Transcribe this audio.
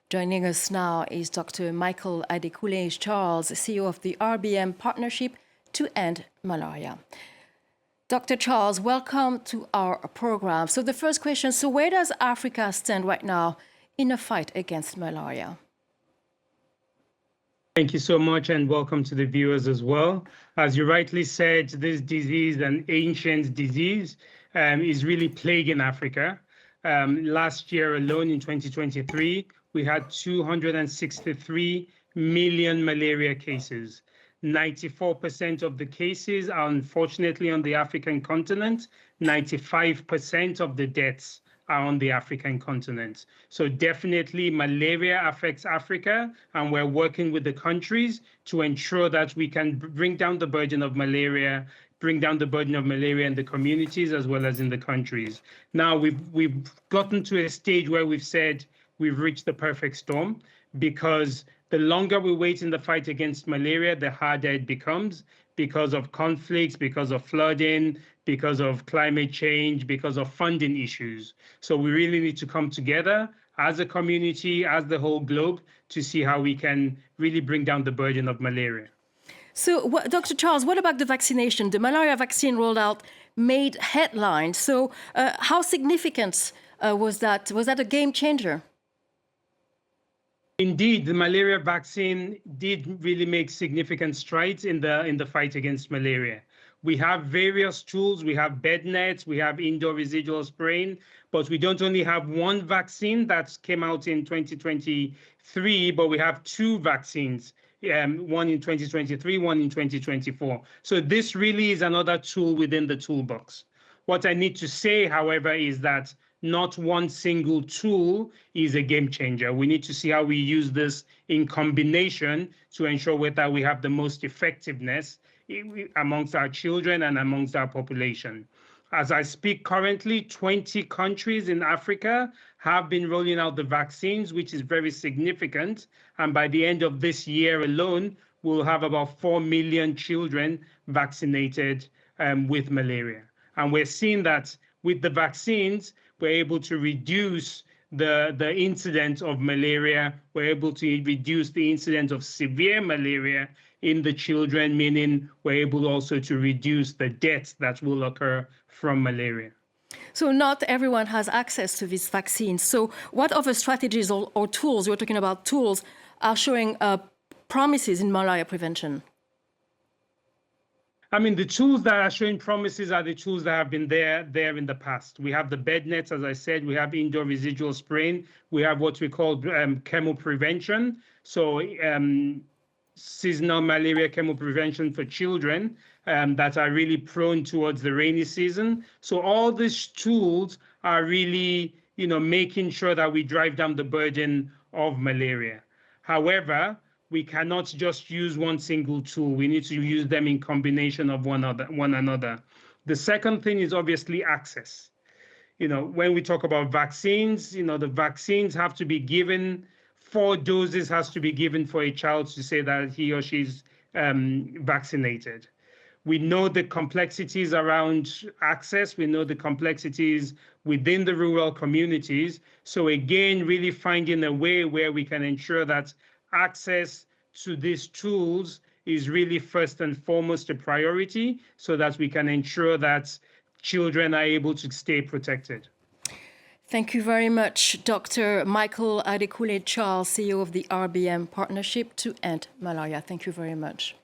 Joining us now is Dr. Michael Adekunle Charles, CEO of the RBM Partnership to End Malaria. Dr. Charles, welcome to our program. So the first question, so where does Africa stand right now in a fight against malaria? Thank you so much, and welcome to the viewers as well. As you rightly said, this disease, an ancient disease, is really plaguing Africa. Last year alone, in 2023, we had 263 million malaria cases. 94% of the cases are unfortunately on the African continent. 95% of the deaths are on the African continent. So definitely malaria affects Africa, and we're working with the countries to ensure that we can bring down the burden of malaria, in the communities as well as in the countries. Now we've gotten to a stage where we've said we've reached the perfect storm, because the longer we wait in the fight against malaria, the harder it becomes, because of conflicts, because of flooding, because of climate change, because of funding issues. So we really need to come together as a community, as the whole globe, to see how we can really bring down the burden of malaria. So, Dr. Charles, what about the vaccination? The malaria vaccine rolled out made headlines. So how significant was that? Was that a game changer? Indeed, the malaria vaccine did really make significant strides in the fight against malaria. We have various tools. We have bed nets, we have indoor residual spraying, but we don't only have one vaccine that came out in 2023, but we have two vaccines, one in 2023, one in 2024. So this really is another tool within the toolbox. What I need to say, however, is that not one single tool is a game changer. We need to see how we use this in combination to ensure that we have the most effectiveness amongst our children and amongst our population. As I speak currently, 20 countries in Africa have been rolling out the vaccines, which is very significant. And by the end of this year alone, we'll have about 4 million children vaccinated with malaria. And we're seeing that with the vaccines, we're able to reduce the incidence of malaria. We're able to reduce the incidence of severe malaria in the children, meaning we're able also to reduce the deaths that will occur from malaria. So not everyone has access to these vaccines. So what other strategies or tools, we're talking about tools, are showing promises in malaria prevention? I mean, the tools that are showing promises are the tools that have been there in the past. We have the bed nets, as I said. We have indoor residual spraying. We have what we call chemoprevention. So seasonal malaria chemoprevention for children that are really prone towards the rainy season. So all these tools are really, making sure that we drive down the burden of malaria. However, we cannot just use one single tool. We need to use them in combination of one another. The second thing is obviously access. When we talk about vaccines, the vaccines have to be given. 4 doses has to be given for a child to say that he or she's vaccinated. We know the complexities around access. We know the complexities within the rural communities. So again, really finding a way where we can ensure that access to these tools is really first and foremost a priority, so that we can ensure that children are able to stay protected. Thank you very much, Dr. Michael Adekunle Charles, CEO of the RBM Partnership to End Malaria. Thank you very much.